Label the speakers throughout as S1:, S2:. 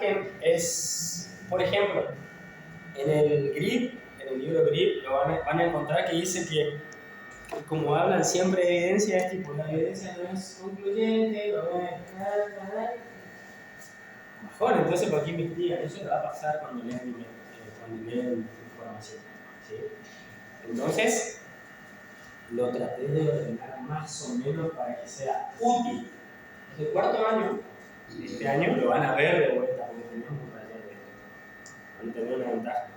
S1: imagen es, por ejemplo, en el GRIP, en el libro GRIP, van a encontrar que dice que, como hablan siempre de evidencia, es tipo, la evidencia no es concluyente, no es... Mejor, entonces, ¿por qué investigan? Eso le va a pasar cuando leen información. ¿Sí? Entonces, lo traté de ordenar más o menos para que sea útil. Es el cuarto año, este año lo van a ver de vuelta, porque tenemos un taller de esto. Van a tener una ventaja.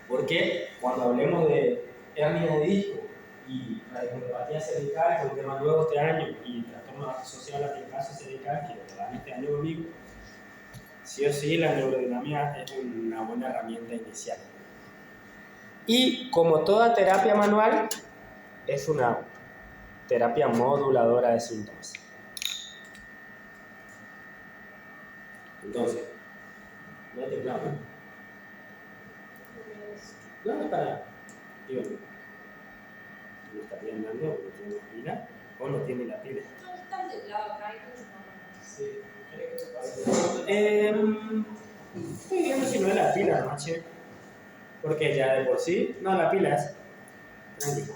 S1: Porque cuando hablemos de hernia de disco y radiculopatía cervical, que es un tema nuevo este año, y trastorno asociado a la tendinitis cervical, que lo dan este año conmigo, sí o sí la neurodinámica es una buena herramienta inicial. Y como toda terapia manual, es una terapia moduladora de síntomas. Entonces, no hay teclado, ¿no? No, es para... Digo, ¿no estaría andando? ¿No tiene la pila? ¿O no tiene la pila?
S2: No está el teclado acá,
S1: Sí. Estoy viendo si no es la pila, ¿no, che? Porque ya de por sí... No, la pila es... Tranquilo.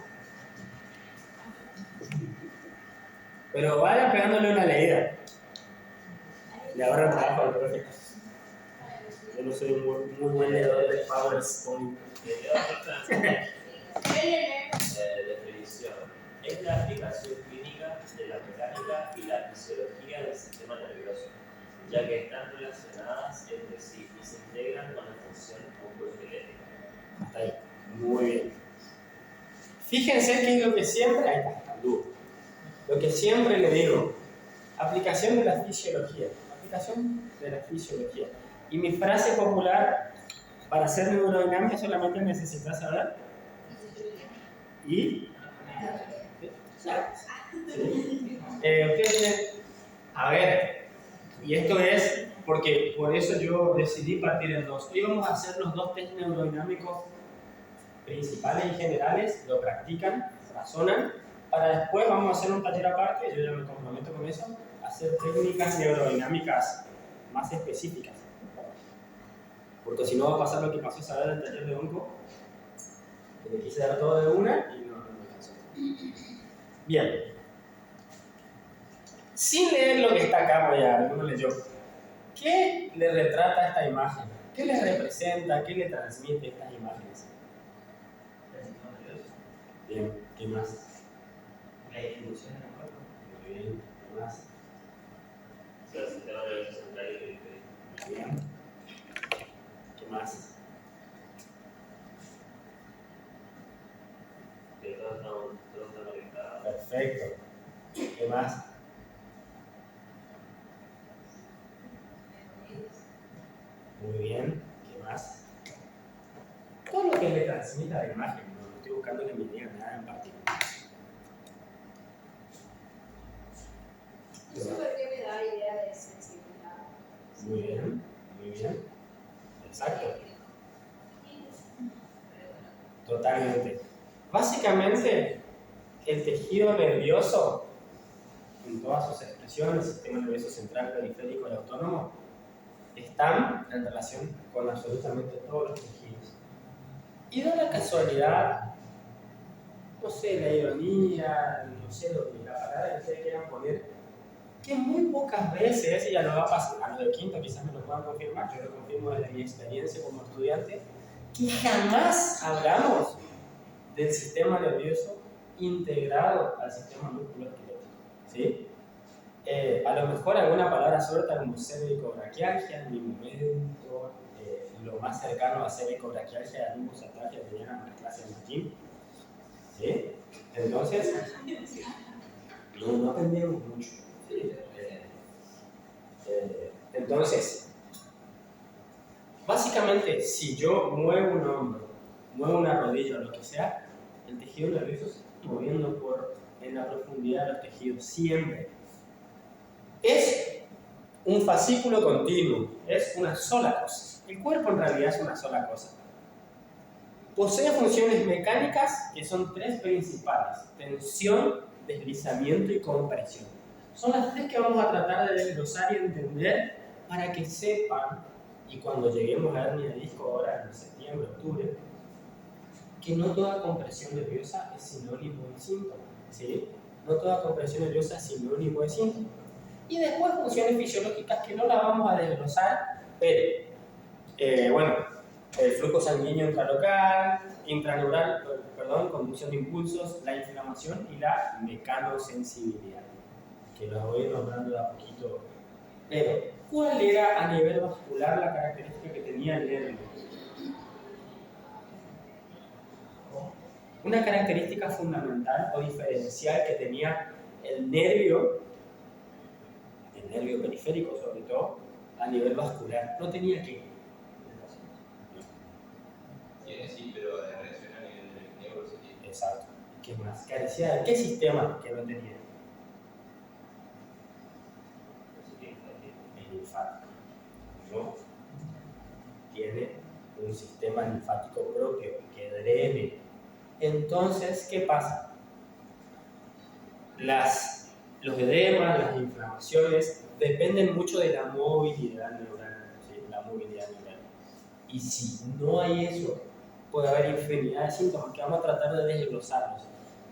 S1: Pero vayan pegándole una leída. Le ahorran trabajo al profe. Yo no soy muy buen leedor de PowerPoint.
S3: Definición. Es la aplicación clínica de la mecánica y la fisiología del sistema nervioso, ya que están relacionadas entre sí y se integran con la función musculoesquelética.
S1: Hasta ahí. Muy bien. Fíjense que es lo que siempre... Ahí está, lo que siempre le digo. Aplicación de la fisiología. Aplicación de la fisiología. Y mi frase popular, para hacer neurodinámica solamente necesitas saber y... ¿Sí? A ver, y esto es porque por eso yo decidí partir en dos. Hoy vamos a hacer los dos test neurodinámicos principales y generales, lo practican, razonan, para después vamos a hacer un taller aparte, yo ya me comprometo con eso, hacer técnicas neurodinámicas más específicas. Porque si no va a pasar lo que pasó esa vez en el taller de onco, que le quise dar todo de una y no me alcanzó. Bien. Sin leer lo que está acá, voy a alguno leyó. ¿Qué le retrata esta imagen? ¿Qué le representa? ¿Qué le transmite estas imágenes? Bien, ¿qué más?
S3: La distribución en el cuerpo.
S1: Muy bien, ¿qué más?
S3: O sea, el sistema nervioso central y periférico.
S1: Muy bien. ¿Qué más?
S3: Que todos están conectados.
S1: Perfecto. ¿Qué más? Muy bien. ¿Qué más? Todo lo que le transmita la imagen, no estoy buscando que me digan nada en particular.
S2: Eso porque me da idea de sensibilidad.
S1: Muy bien, muy bien. Exacto. Totalmente. Básicamente, el tejido nervioso, en todas sus expresiones, el sistema nervioso central, periférico y autónomo, están en relación con absolutamente todos los tejidos. Y da la casualidad, no sé, la ironía, no sé lo que la palabra que ustedes quieran poner, que muy pocas veces, y ya lo va a pasar, a lo de quinto quizás me lo puedan confirmar, yo lo confirmo desde mi experiencia como estudiante, que jamás hablamos del sistema nervioso integrado al sistema musculoesquelético, ¿sí? A lo mejor alguna palabra suelta como cervicobraquialgia, en mi momento, lo más cercano a cervicobraquialgia era lumbosatalgia que tenían en las clases de latín, ¿sí? Entonces, no aprendemos mucho, ¿sí? Entonces, básicamente, si yo muevo un hombro, muevo una rodilla o lo que sea, el tejido nervioso se está moviendo en la profundidad de los tejidos, siempre. Es un fascículo continuo, es una sola cosa. El cuerpo en realidad es una sola cosa. Posee funciones mecánicas que son tres principales: tensión, deslizamiento y compresión. Son las tres que vamos a tratar de desglosar y entender para que sepan, y cuando lleguemos a hernia de disco ahora en septiembre, octubre, que no toda compresión nerviosa es sinónimo de síntoma, ¿sí? No toda compresión nerviosa es sinónimo de síntoma. Y después funciones fisiológicas que no las vamos a desglosar, pero, bueno, el flujo sanguíneo intralocal, intraneural, conducción de impulsos, la inflamación y la mecanosensibilidad, que los voy a ir nombrando de a poquito. Pero, ¿cuál era a nivel vascular la característica que tenía el nervio? Una característica fundamental o diferencial que tenía el nervio periférico sobre todo, a nivel vascular, no tenía que.
S4: Tiene sí, pero de reacción a nivel del neuro sí tiene.
S1: Exacto. ¿Qué más? Carecía de qué sistema que no tenía. El linfático. No tiene un sistema linfático propio que drene. Entonces, ¿qué pasa? Los edemas, las inflamaciones dependen mucho de la movilidad neural, ¿sí? La movilidad neural. Y si no hay eso, puede haber infinidad de síntomas que vamos a tratar de desglosarlos.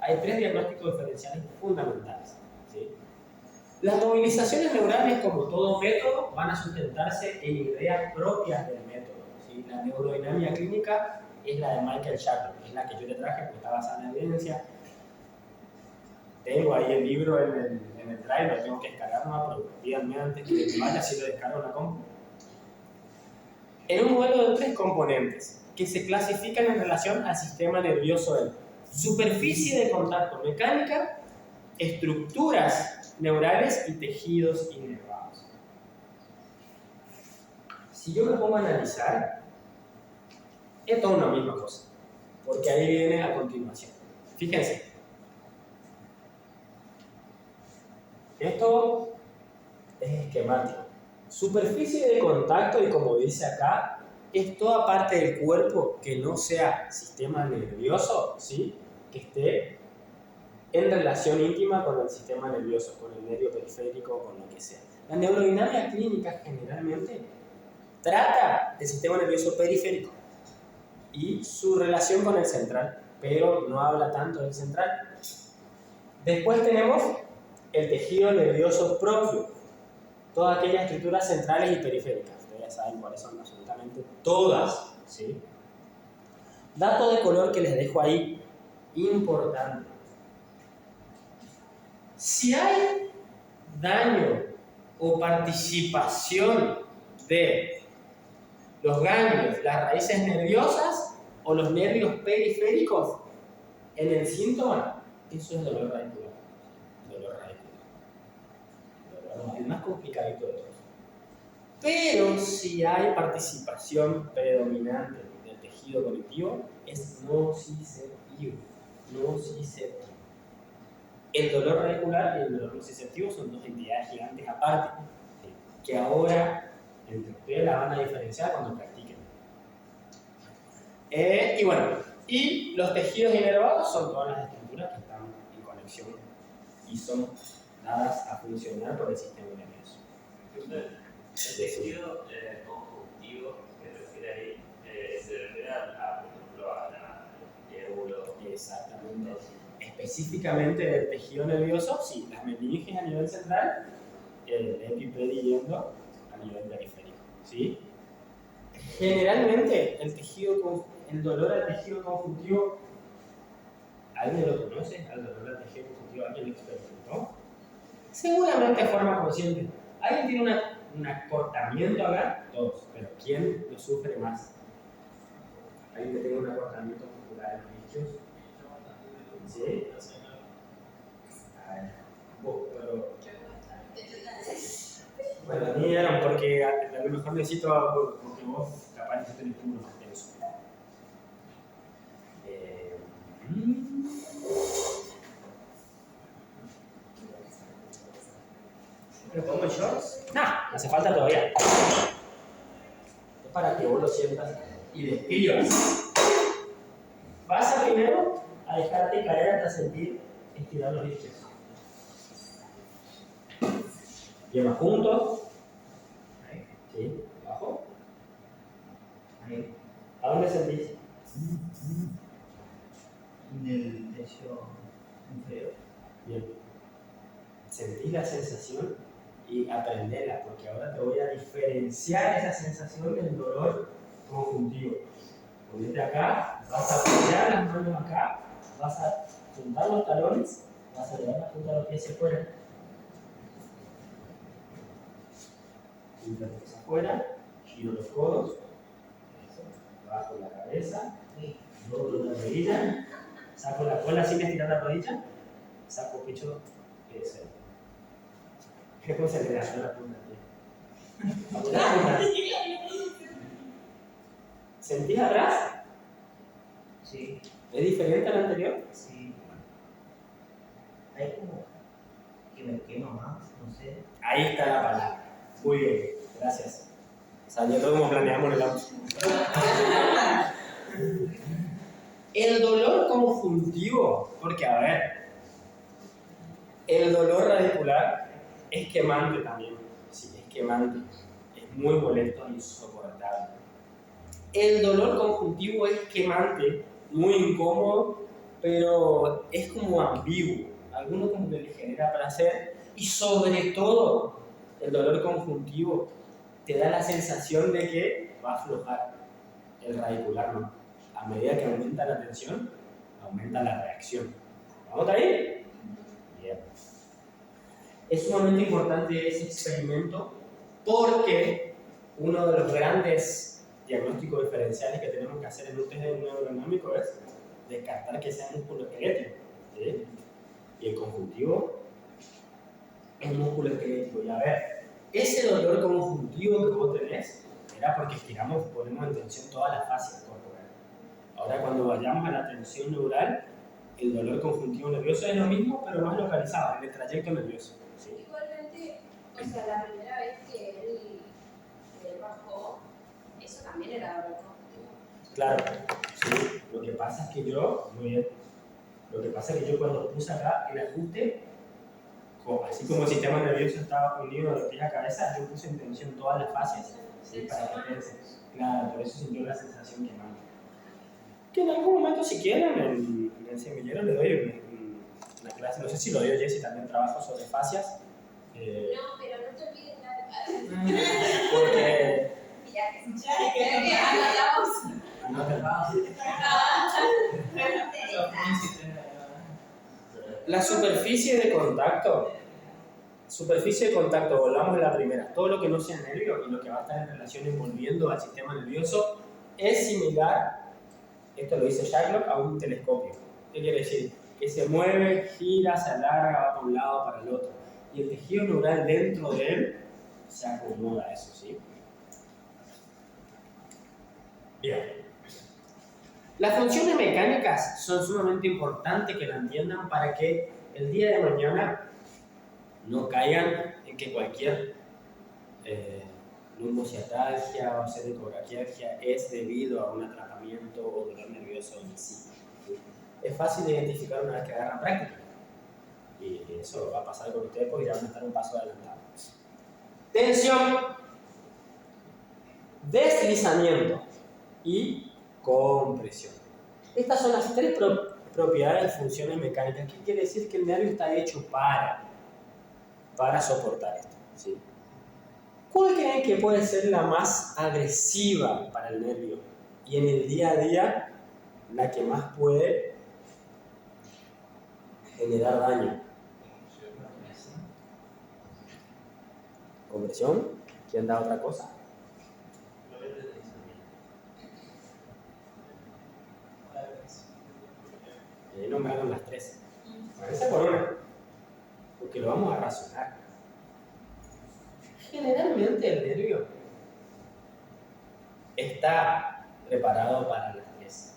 S1: Hay tres diagnósticos diferenciales fundamentales, ¿sí? Las movilizaciones neurales, como todo método, van a sustentarse en ideas propias del método, ¿sí? La neurodinámica clínica es la de Michael Schachter, es la que yo le traje porque está basada en la evidencia. Tengo ahí el libro en el drive, lo tengo que descargar, pero pídanme antes que me vaya si lo descargo en la compu. En un modelo de 3 componentes que se clasifican en relación al sistema nervioso en superficie de contacto mecánica, estructuras neurales y tejidos inervados. Si yo me pongo a analizar, es toda una misma cosa, porque ahí viene a continuación. Fíjense. Esto es esquemático. Superficie de contacto, y como dice acá, es toda parte del cuerpo que no sea sistema nervioso, ¿sí? Que esté en relación íntima con el sistema nervioso, con el nervio periférico, con lo que sea. La neurodinámica clínica generalmente trata del sistema nervioso periférico y su relación con el central, pero no habla tanto del central. Después tenemos el tejido nervioso propio, todas aquellas estructuras centrales y periféricas. Ustedes ya saben cuáles son absolutamente todas, ¿sí? Dato de color que les dejo ahí, importante. Si hay daño o participación de los ganglios, las raíces nerviosas o los nervios periféricos en el síntoma, eso es dolor radicular. El más complicadito de todos. Pero si hay participación predominante del tejido conectivo, es nociceptivo. El dolor radicular y el dolor nociceptivo son dos entidades gigantes aparte, que ahora entre ustedes la van a diferenciar cuando practiquen. Y bueno, y los tejidos inervados son todas las estructuras que están en conexión y son dadas a funcionar por el sistema nervioso.
S3: El tejido conjuntivo que refiere ahí se refiere a, por ejemplo, a la neuro.
S1: Exactamente. Específicamente del tejido nervioso, sí, las meninges a nivel central, el epipedi yendo a nivel periférico, ¿sí? Generalmente el dolor al tejido conjuntivo, ¿alguien lo conoce? ¿Al dolor al tejido conjuntivo alguien lo experimentó? Seguramente de forma consciente. ¿Alguien tiene un acortamiento acá? Todos, pero ¿quién lo sufre más? ¿Alguien que tenga un acortamiento muscular en los isquios? ¿Sí? A ver, pero... Bueno, a mí eran porque a lo mejor necesito, porque vos capaz necesitas el estímulo más tenso. ¿Me pongo el shorts? No hace falta todavía. Es para que vos lo sientas y describas. Vas a primero a dejarte caer hasta sentir estirar los isquios. Piernas juntos.
S5: Ahí.
S1: Sí, abajo.
S5: Ahí.
S1: ¿A dónde sentís?
S5: En el techo inferior.
S1: Bien. Sentís la sensación y aprendela, porque ahora te voy a diferenciar esa sensación del dolor conjuntivo. Ponete acá, vas a apoyar las manos acá, vas a juntar los talones, vas a llevar la punta de los pies hacia afuera. Punta de los pies afuera, giro los codos, eso, bajo la cabeza, doblo la rodilla, saco la cola sin estirar la rodilla, saco pecho, eso. Después se le da la punta del pie. Apoyar la punta. ¿Sentís atrás?
S5: Sí,
S1: ¿Es diferente al anterior?
S5: sí. Hay como que me quema más, no sé.
S1: Ahí está la palabra. Muy bien, gracias. Salió todo como planeamos el auto. El dolor conjuntivo, porque a ver, el dolor radicular es quemante también. Sí, es quemante. Es muy molesto e insoportable. El dolor conjuntivo es quemante, muy incómodo, pero es como ambiguo. A algunos como que les genera placer y sobre todo el dolor conjuntivo te da la sensación de que va a aflojar. El radicular no. A medida que aumenta la tensión, aumenta la reacción. ¿Vamos ahí? Bien. Es sumamente importante ese experimento porque uno de los grandes diagnósticos diferenciales que tenemos que hacer en un test neurodinámico es descartar que sea músculo esquelético. ¿Sí? Y el conjuntivo es músculo esquelético. Y a ver, ese dolor conjuntivo que vos tenés era porque estiramos, ponemos en tensión todas las fases corporales. Ahora cuando vayamos a la tensión neural, el dolor conjuntivo nervioso es lo mismo, pero más localizado, en el trayecto nervioso. ¿Sí?
S2: Igualmente, o sea, la primera vez que él bajó, eso también era dolor conjuntivo.
S1: Claro, sí. Lo que pasa es que yo, muy bien, lo que pasa es que yo cuando puse acá el ajuste, así como el sistema nervioso estaba unido de los pies a cabeza, yo puse en tensión todas las fases, ¿sí? Para que tense. Claro, por eso sintió la sensación quemante. Que en algún momento, si quieren, en el semillero le doy una clase, no sé si lo dio Jessy, también trabajo sobre fascias.
S2: No, pero no te olvides nada.
S1: Porque...
S2: Ya que anotamos.
S1: La superficie de contacto, volvamos a la primera. Todo lo que no sea nervio y lo que va a estar en relación envolviendo al sistema nervioso es similar, esto lo dice Shacklock, a un telescopio. ¿Qué quiere decir? Que se mueve, gira, se alarga, va para un lado, para el otro. Y el tejido neural dentro de él se acomoda a eso, ¿sí? Bien. Las funciones mecánicas son sumamente importantes que la entiendan para que el día de mañana no caigan en que cualquier lumbociatalgia o cervicobraquialgia es debido a un atrapamiento o dolor nervioso en sí. Es fácil de identificar una vez que agarran práctica. Y eso va a pasar con ustedes porque ya van a estar un paso adelantado. Tensión, deslizamiento y compresión. Estas son las tres propiedades y funciones mecánicas. ¿Qué quiere decir? Que el nervio está hecho para soportar esto, ¿sí? ¿Cuál creen que puede ser la más agresiva para el nervio? Y en el día a día, la que más puede generar daño. ¿Compresión? ¿Quién da otra cosa? Ahí nombraron las tres. Esa por una, porque lo vamos a razonar. Generalmente el nervio está preparado para las tres.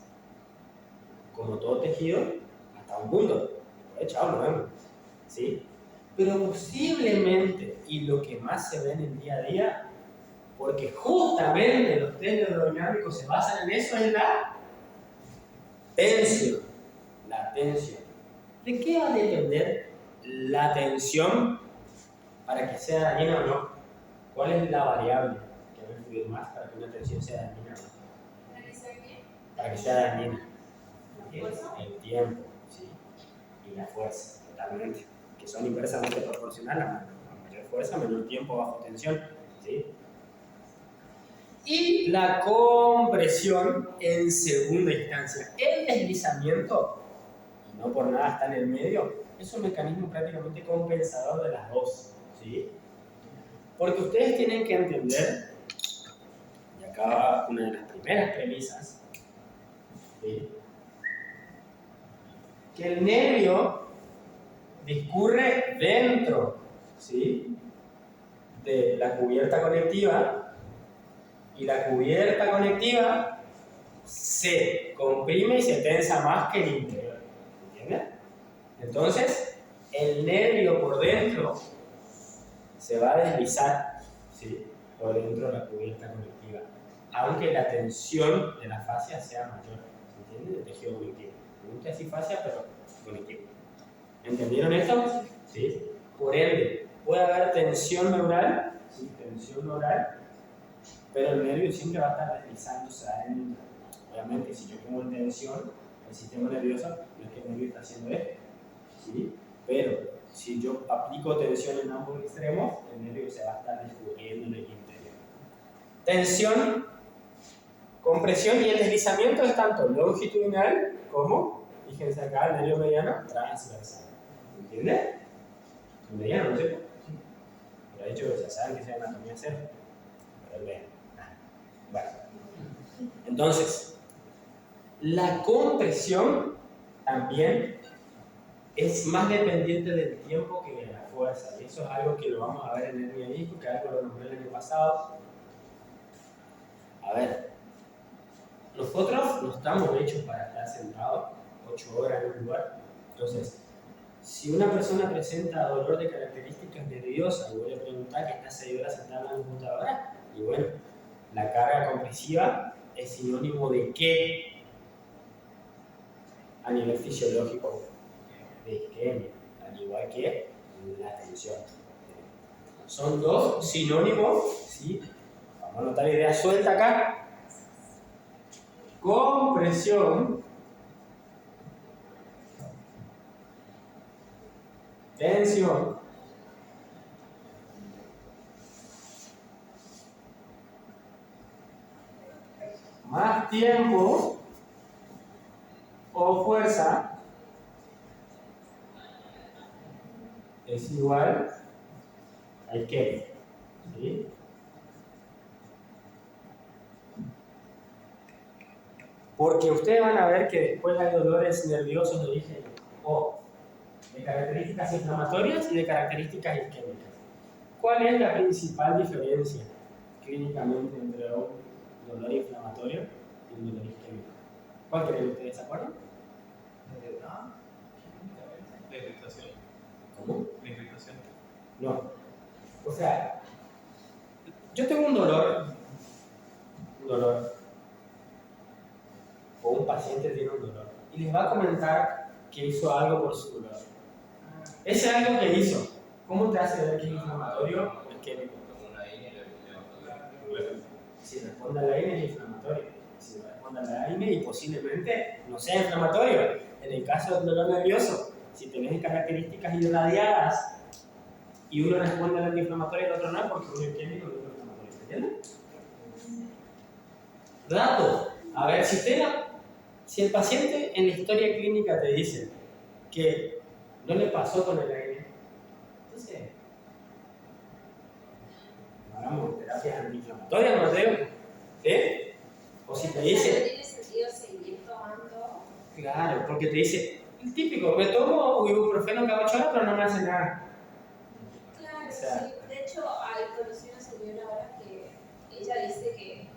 S1: Como todo tejido, hasta un punto. Chao, nos vemos. ¿Sí? Pero posiblemente, y lo que más se ve en el día a día, porque justamente los test neurodinámicos se basan en eso, es la tensión. La tensión. ¿De qué va a depender la tensión para que sea dañina o no. ¿Cuál es la variable que va a influir más para que una tensión sea dañina o no?
S2: ¿Para que sea qué?
S1: Para que sea dañina.
S2: ¿La fuerza?
S1: El tiempo, ¿sí? Y la fuerza, totalmente. Que son inversamente proporcionales. A mayor fuerza, menor tiempo bajo tensión, ¿sí? Y la compresión en segunda instancia. El deslizamiento, y no por nada está en el medio, es un mecanismo prácticamente compensador de las dos, ¿sí? Porque ustedes tienen que entender, y acá va una de las primeras premisas, ¿sí? Que el nervio discurre dentro, ¿sí?, de la cubierta conectiva, y la cubierta conectiva se comprime y se tensa más que el interior, ¿entiendes? Entonces, el nervio por dentro se va a deslizar, ¿sí?, por dentro de la cubierta conectiva, aunque la tensión de la fascia sea mayor, ¿se entiende? Del tejido conectivo. No es así fascia, pero conectivo. ¿Entendieron esto? ¿Sí? Por ende, puede haber tensión neural, ¿sí?, tensión neural, pero el nervio siempre va a estar deslizándose adentro. Obviamente, si yo pongo en tensión el sistema nervioso, no es que el nervio está haciendo esto, ¿sí? Pero si yo aplico tensión en ambos extremos, el nervio se va a estar descubriendo en el interior. Tensión, compresión y el deslizamiento es tanto longitudinal como, fíjense acá, el nervio mediano, transversal. ¿Entiendes? El mediano, ¿no es cierto? Pero de hecho, ya saben que es anatomía cero. Pero el mediano. Bueno. Entonces, la compresión también es más dependiente del tiempo que de la fuerza. Y eso es algo que lo vamos a ver en el disco, que algo lo nombré el año pasado. A ver, nosotros no estamos hechos para estar sentados 8 horas en un lugar. Entonces, si una persona presenta dolor de características nerviosas y voy a preguntar que está 6 horas sentada en la computadora, y bueno, la carga compresiva es sinónimo de qué a nivel fisiológico, de isquemia, al igual que la tensión. Son dos sinónimos, ¿sí? Vamos a anotar idea suelta acá. Compresión, tensión, más tiempo o fuerza es igual a isquemia, ¿sí? Porque ustedes van a ver que después hay dolores nerviosos de origen o de características inflamatorias y de características isquémicas. ¿Cuál es la principal diferencia clínicamente entre un dolor inflamatorio y un dolor isquémico? ¿Cuál creen ustedes? ¿Se acuerdan?
S4: La irritación.
S1: ¿Cómo?
S4: La irritación.
S1: No. O sea, yo tengo un dolor, o un paciente tiene un dolor, y les va a comentar que hizo algo por su dolor. Ese algo que hizo, ¿cómo te hace ver que es inflamatorio o isquémico?
S4: Como una INE le
S1: Si responde a la INE es inflamatorio. Si responde a la INE y posiblemente no sea inflamatorio. En el caso del dolor nervioso, si tenés características irradiadas y uno responde al antiinflamatorio y el otro no, porque uno es isquémico y el otro es inflamatorio. ¿Entiendes? Dato. A ver, si el paciente en la historia clínica te dice que no le pasó con el aire, entonces hagamos terapias antiinflamatorias, Mateo. ¿Sí? O si te dice.
S2: No tiene sentido seguir tomando.
S1: Claro, porque te dice, el típico, me tomo ibuprofeno cada 8 horas, pero no me hace nada.
S2: Claro,
S1: O sea,
S2: sí. De hecho, conocí una señora ahora que ella dice que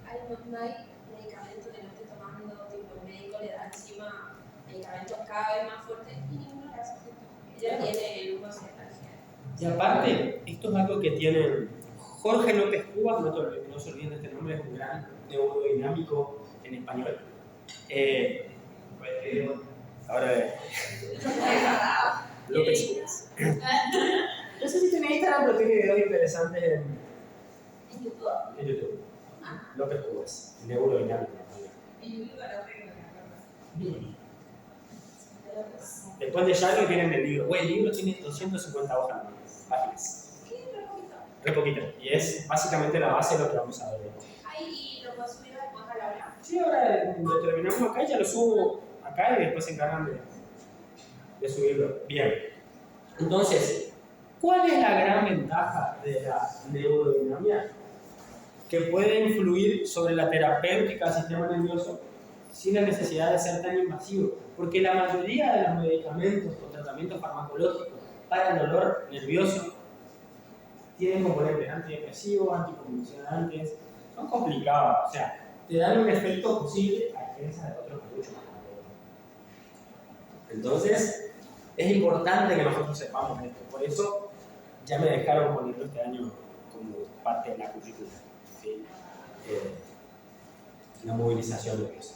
S2: no hay medicamento que no esté tomando, tipo el médico le da encima medicamentos cada vez más fuertes y ninguno le hace efecto. Ella tiene el uso de energía.
S1: Y aparte, esto es algo que tiene Jorge López Cubas, no se olviden de este nombre, es un gran neurodinámico en español. Ahora López Cubas. No sé si tiene Instagram, pero tiene videos interesantes
S2: ¿En YouTube?
S1: en YouTube.
S2: Ah.
S1: López Cubas, neurodinámico.
S6: En YouTube no tengo, me acuerdo.
S1: Después de Shark viene el libro. Bueno, el libro tiene 250 hojas, páginas.
S2: ¿Qué? Re poquito.
S1: Re poquito. Y es básicamente la base de lo que vamos a ver.
S2: Ahí lo puedo subir después a la hora.
S1: Sí, ahora lo terminamos acá y ya lo subo acá y después se encargan de subirlo. Bien. Entonces, ¿cuál es la gran ventaja de la neurodinamia? Que puede influir sobre la terapéutica del sistema nervioso sin la necesidad de ser tan invasivo. Porque la mayoría de los medicamentos o tratamientos farmacológicos para el dolor nervioso tienen componentes antidepresivos, anticonvulsionantes, son complicados, o sea, te dan un efecto posible a diferencia de otros mucho más complejos. Entonces, es importante que nosotros sepamos esto, por eso ya me dejaron ponerlo este año como parte de la currícula, ¿sí? La movilización de eso.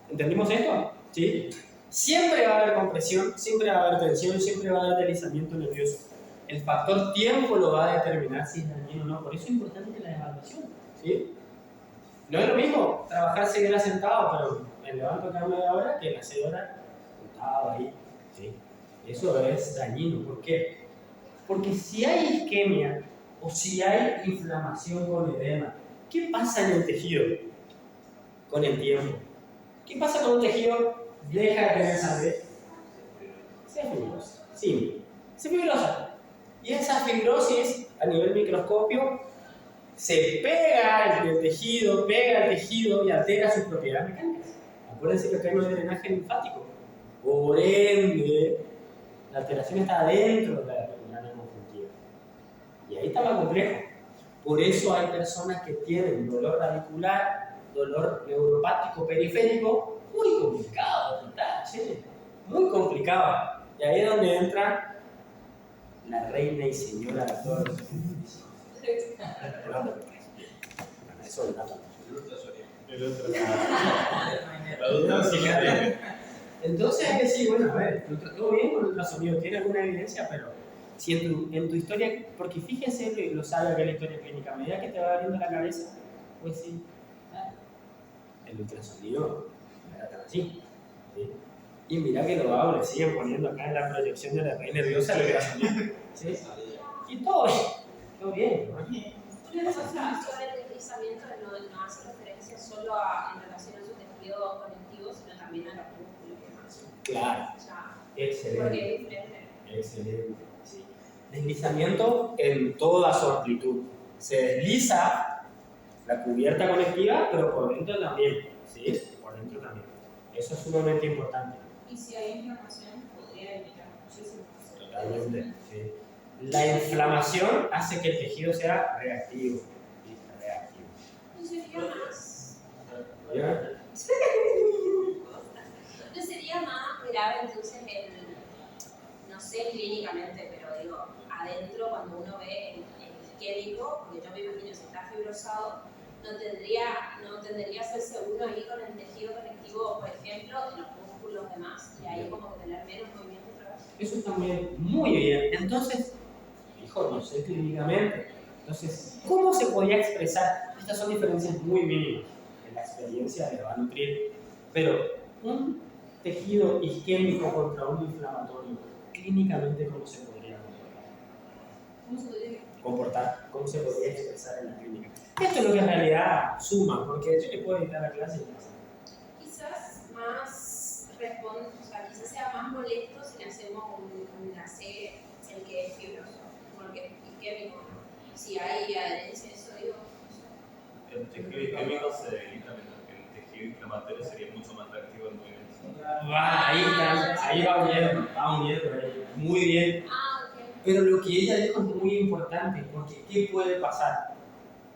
S1: ¿Entendimos esto? ¿Sí? Siempre va a haber compresión, siempre va a haber tensión, siempre va a haber deslizamiento nervioso. El factor tiempo lo va a determinar si es dañino o no, por eso es importante la evaluación, ¿sí? No es lo mismo trabajar 6 horas sentado, pero me levanto cada media hora que las 6 horas sentado ahí, ¿sí? Eso es dañino, ¿por qué? Porque si hay isquemia o si hay inflamación con edema, ¿qué pasa en el tejido con el tiempo? ¿Qué pasa con un tejido? Deja de tener sangre. Se fibrosa. Simple. Se fibrosa. Y esa fibrosis a nivel microscopio se pega el tejido y altera sus propiedades mecánicas. Acuérdense que acá no hay drenaje linfático. Por ende, la alteración está adentro de la membrana conjuntiva. Y ahí está más complejo. Por eso hay personas que tienen dolor radicular, dolor neuropático periférico, muy complicado de tratar, ¿sí? Muy complicado. Y ahí es donde entra la reina y señora de todos los servicios. Eso es nada.
S4: El otro.
S1: Entonces hay que decir, bueno, a ver, todo bien con el ultrasonido, tiene alguna evidencia, pero si en tu historia, porque fíjense, lo sabe que la historia clínica, a medida que te va abriendo la cabeza, pues sí, el ultrasonido no era tan así. ¿Sí? Y mira que lo hago, le siguen poniendo acá en la proyección de la raíz nerviosa el ultrasonido. ¿Sí? Y todo bien, ¿no?
S2: Una cosa sobre el deslizamiento no hace referencia solo en relación a su tejido conectivo, sino también a los músculos y demás.
S1: Claro.
S2: O sea,
S1: Excelente.
S2: porque es diferente.
S1: Excelente. Sí. Deslizamiento en toda su amplitud. Se desliza la cubierta conectiva, pero por dentro también. ¿Sí? Por dentro también. Eso es sumamente importante.
S6: Y si hay inflamación, podría evitar muchísimo.
S1: Totalmente. Sí. La inflamación hace que el tejido sea reactivo. ¿Sí? Reactivo.
S2: No sería más.
S1: ¿Ya?
S2: No sería más grave entonces no sé clínicamente, pero digo, adentro cuando uno ve el isquémico, porque yo me imagino si está fibrosado, no tendría a ser seguro ahí con el tejido conectivo, por ejemplo, de los músculos y demás, y ahí como que tener menos movimiento otra vez.
S1: Eso también, muy bien. Entonces, hijo, no sé clínicamente. Entonces, ¿cómo se podía expresar? Estas son diferencias muy mínimas. En la experiencia le va a nutrir. Pero un tejido isquémico contra un inflamatorio, clínicamente, ¿cómo se podría
S6: ¿Cómo se podría?
S1: comportar? ¿Cómo se podría expresar en la clínica? Esto es lo que en realidad suma, porque yo le puedo editar la clase y pasa.
S2: Quizás más o sea, quizás sea más molesto si le hacemos un lacé el que es fibroso, porque es isquémico, ¿no? Si hay adherencia, eso digo.
S4: El tejido isquémico se debilita, mientras que el tejido inflamatorio sería mucho más reactivo en movimiento.
S1: Ahí va uniendo ahí. Muy bien.
S2: Ah, ok.
S1: Pero lo que ella dijo es muy importante, porque ¿qué puede pasar?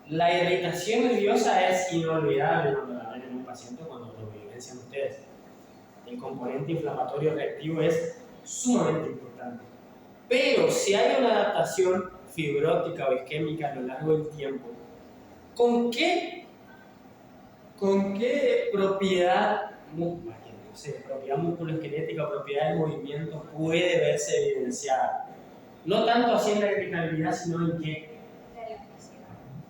S1: La irritación nerviosa es inolvidable cuando la ven en un paciente, cuando lo vivencian ustedes. El componente inflamatorio reactivo es sumamente importante. Pero si hay una adaptación fibrótica o isquémica a lo largo del tiempo, ¿con qué propiedad, no sé, propiedad musculoesquelética o propiedad del movimiento puede verse evidenciada? No tanto así en la irritabilidad, sino en qué.
S2: La elasticidad.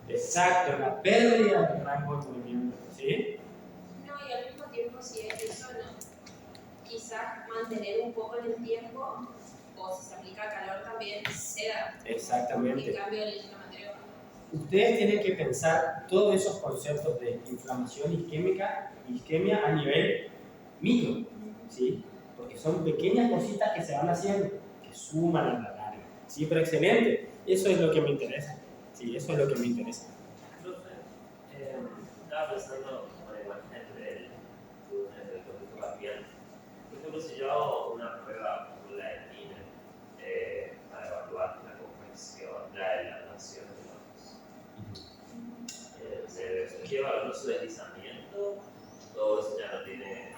S1: Exacto, en la pérdida del rango de movimiento. ¿Sí?
S2: No, y al mismo tiempo, si es eso, no, quizás mantener un poco en el tiempo, o si se aplica calor también, seda.
S1: Exactamente.
S2: En cambio, el inflamatorio.
S1: Ustedes tienen que pensar todos esos conceptos de inflamación isquemia a nivel micro, ¿sí? Porque son pequeñas cositas que se van haciendo, que suman a la larga. Sí, pero excelente. Eso es lo que me interesa. Sí, eso es lo que me interesa.
S3: Profe, estaba pensando con la imagen del conducto capial. Por ejemplo, si yo hago una prueba con la de Tiner para evaluar la compresión, la elongación de los cerebros, ¿lleva algún su deslizamiento? ¿O eso ya no tiene?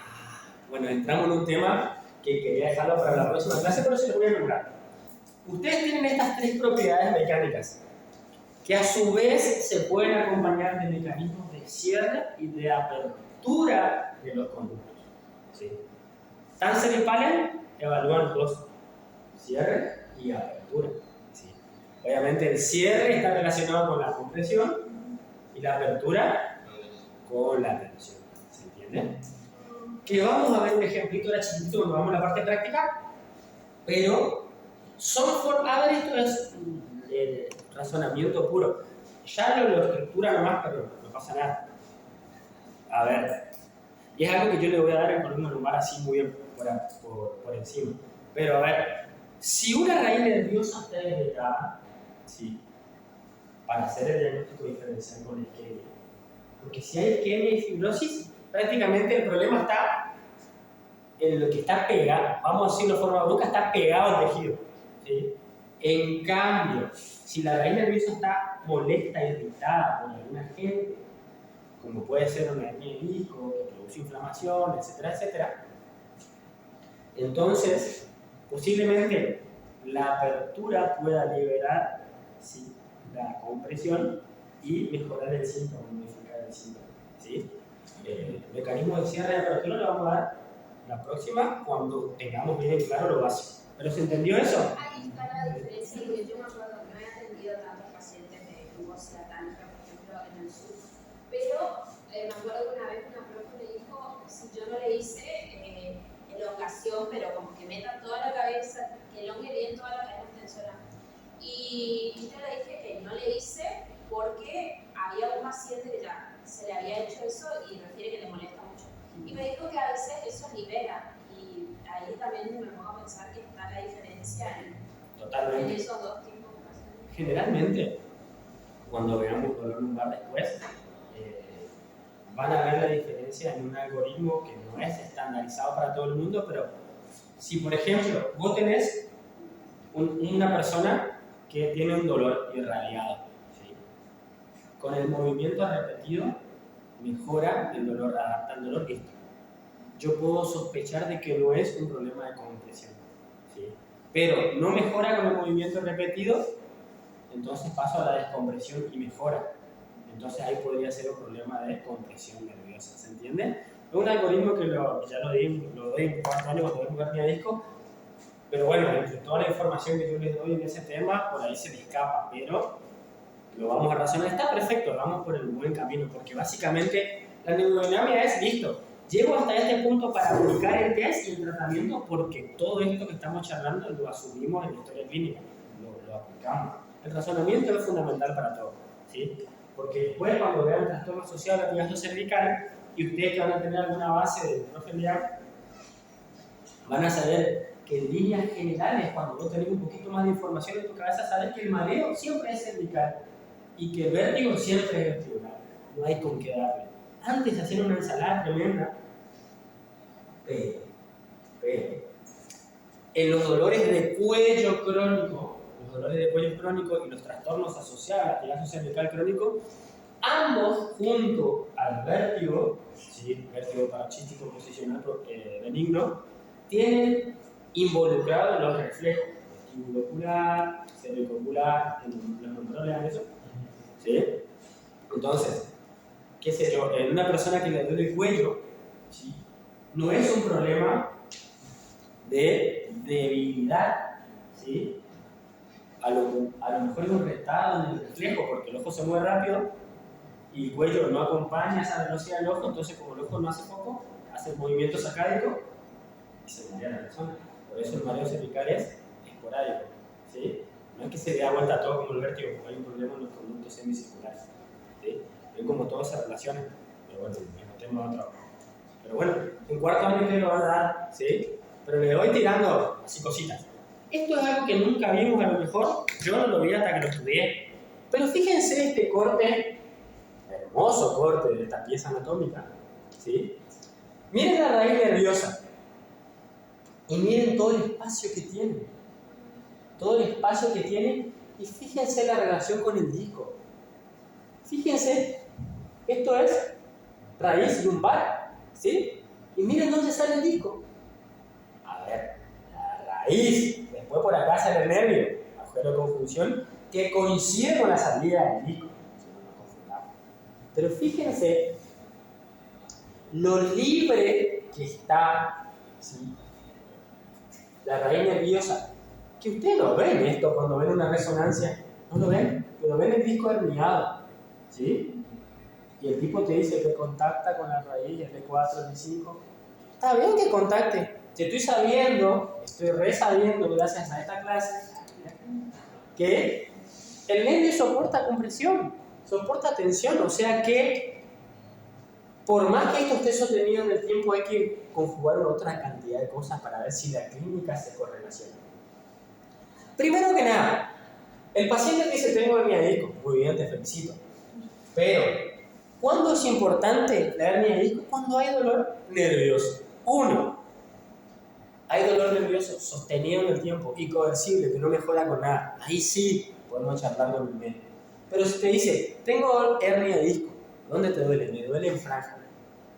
S1: Bueno, entramos en un tema que quería dejarlo para la próxima clase, pero se lo voy a nombrar. Ustedes tienen estas tres propiedades mecánicas, que a su vez se pueden acompañar de mecanismos de cierre y de apertura de los conductos. ¿Sí? Tanser y Palen evalúan los dos, cierre y apertura. ¿Sí? Obviamente el cierre está relacionado con la compresión y la apertura con la tensión. ¿Se entiende? Que vamos a ver un ejemplito ahora chiquitito cuando vamos a la parte práctica, pero a ver, esto es razonamiento puro. Ya lo estructura nomás, pero no pasa nada. A ver, y es algo que yo le voy a dar en columna lumbar así muy bien por encima. Pero a ver, si una raíz nerviosa está irritada, ¿sí? Para hacer el diagnóstico diferencial con isquemia. Porque si hay isquemia y fibrosis, prácticamente el problema está en lo que está pegado, vamos a decirlo de forma bruta, está pegado al tejido. ¿Sí? En cambio, si la raíz nerviosa está molesta, irritada por algún agente, como puede ser una hernia de disco que produce inflamación, etcétera, etcétera, entonces posiblemente la apertura pueda liberar, ¿sí?, la compresión y mejorar el síntoma, modificar el síntoma. ¿Sí? El mecanismo de cierre y apertura lo vamos a dar la próxima cuando tengamos bien claro lo básico. ¿Pero se entendió eso?
S2: Ahí está la diferencia, porque yo me acuerdo que no he atendido tantos pacientes de glucosa tánica, por ejemplo, en el sur, pero me acuerdo que una vez una profe me dijo, si yo no le hice elongación, pero como que meta toda la cabeza, que elongue bien toda la cadena extensora. Y yo le dije que no le hice porque había un paciente que ya se le había hecho eso y refiere que le molesta mucho. Y me dijo que a veces eso libera, y ahí también me pongo a pensar que está la diferencia en esos dos tipos de pacientes.
S1: Generalmente, cuando veamos dolor lumbar después, van a ver la diferencia en un algoritmo que no es estandarizado para todo el mundo, pero si por ejemplo vos tenés una persona que tiene un dolor irradiado, ¿sí?, con el movimiento repetido mejora el dolor, adapta el dolor, listo. Yo puedo sospechar de que no es un problema de compresión, ¿sí?, pero no mejora con el movimiento repetido, entonces paso a la descompresión y mejora. Entonces ahí podría ser un problema de compresión nerviosa, ¿se entiende? Es un algoritmo que ya lo doy en cuarto año cuando vemos hernia de disco, pero bueno, entre toda la información que yo les doy en ese tema, por ahí se me escapa, pero lo vamos a razonar. Está perfecto, vamos por el buen camino, porque básicamente la neurodinámica es listo. Llego hasta este punto para aplicar el test y el tratamiento porque todo esto que estamos charlando lo asumimos en la historia clínica, lo aplicamos. El razonamiento es fundamental para todo, ¿sí? Porque después cuando vean el trastorno asociado a la latigazo cervical y ustedes que van a tener alguna base de neurofiliar, van a saber que en líneas generales, cuando vos tenés un poquito más de información en tu cabeza, sabes que el mareo siempre es cervical y que el vértigo siempre es vertebral. No hay con qué darle. Antes hacían una ensalada tremenda, pero en los dolores de cuello crónico, y los trastornos asociados al latigazo cervical crónico, ambos junto al vértigo, ¿sí?, vértigo paroxístico posicional benigno, tienen involucrados los reflejos vestíbulo ocular, cervicocular, los números lean eso, ¿sí? Entonces, qué sé yo, en una persona que le duele el cuello, ¿sí?, no es un problema de debilidad, ¿sí?, a lo mejor es un retardo en el reflejo, porque el ojo se mueve rápido y el cuello no acompaña esa velocidad del ojo, entonces como el ojo no hace foco, hace movimiento sacádico y se marea la persona. Por eso el mareo cervical es esporádico, ¿sí? No es que se dé vuelta todo como el vértigo, porque hay un problema en los conductos semicirculares, ¿sí? Es como todo se relaciona, pero bueno, es un tema otro. Pero bueno, en cuarto año ustedes lo van a dar, ¿sí? Pero le voy tirando así cositas. Esto es algo que nunca vimos a lo mejor, yo no lo vi hasta que lo estudié. Pero fíjense este corte, hermoso corte de esta pieza anatómica, ¿sí? Miren la raíz nerviosa y miren todo el espacio que tiene. Todo el espacio que tiene y fíjense la relación con el disco. Fíjense, esto es raíz lumbar, ¿sí? Y miren dónde sale el disco. A ver, la raíz, después por acá sale el nervio, agujero de conjunción, que coincide con la salida del disco. Si no nos confundamos. Pero fíjense lo libre que está, ¿sí?, la raíz nerviosa. Que ustedes no ven esto cuando ven una resonancia, no lo ven, pero ven el disco herniado, ¿sí? Y el tipo te dice que contacta con la raíz, el D4, el D5. Está bien que contacte. Si estoy sabiendo, estoy resabiendo gracias a esta clase, que el nervio soporta compresión, soporta tensión, o sea que por más que esto esté sostenido en el tiempo hay que conjugar otra cantidad de cosas para ver si la clínica se correlaciona. Primero que nada, el paciente dice tengo hernia de disco, muy bien, te felicito, pero ¿cuándo es importante la hernia de disco? Cuando hay dolor nervioso. Uno, hay dolor nervioso sostenido en el tiempo y coercible, que no mejora con nada. Ahí sí podemos charlar con el médico. Pero si te dice, tengo hernia de disco, ¿dónde te duele? Me duele en franja.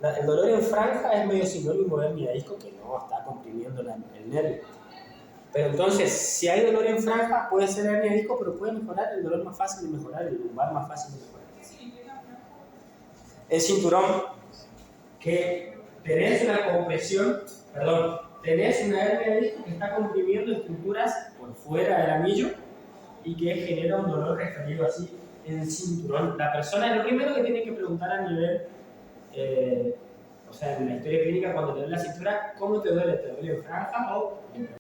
S1: El dolor en franja es medio sinónimo de hernia de disco, que no está comprimiendo el nervio. Pero entonces, si hay dolor en franja, puede ser hernia de disco, pero puede mejorar, el dolor más fácil de mejorar, el lumbar más fácil de mejorar.
S6: ¿Qué significa franja?
S1: El cinturón, que tenés una compresión, tenés una hernia de disco que está comprimiendo estructuras por fuera del anillo y que genera un dolor referido así en el cinturón. La persona, lo primero que tiene que preguntar a nivel, o sea, en la historia clínica, cuando te duele la cintura, ¿cómo te duele? ¿Te duele en franja o en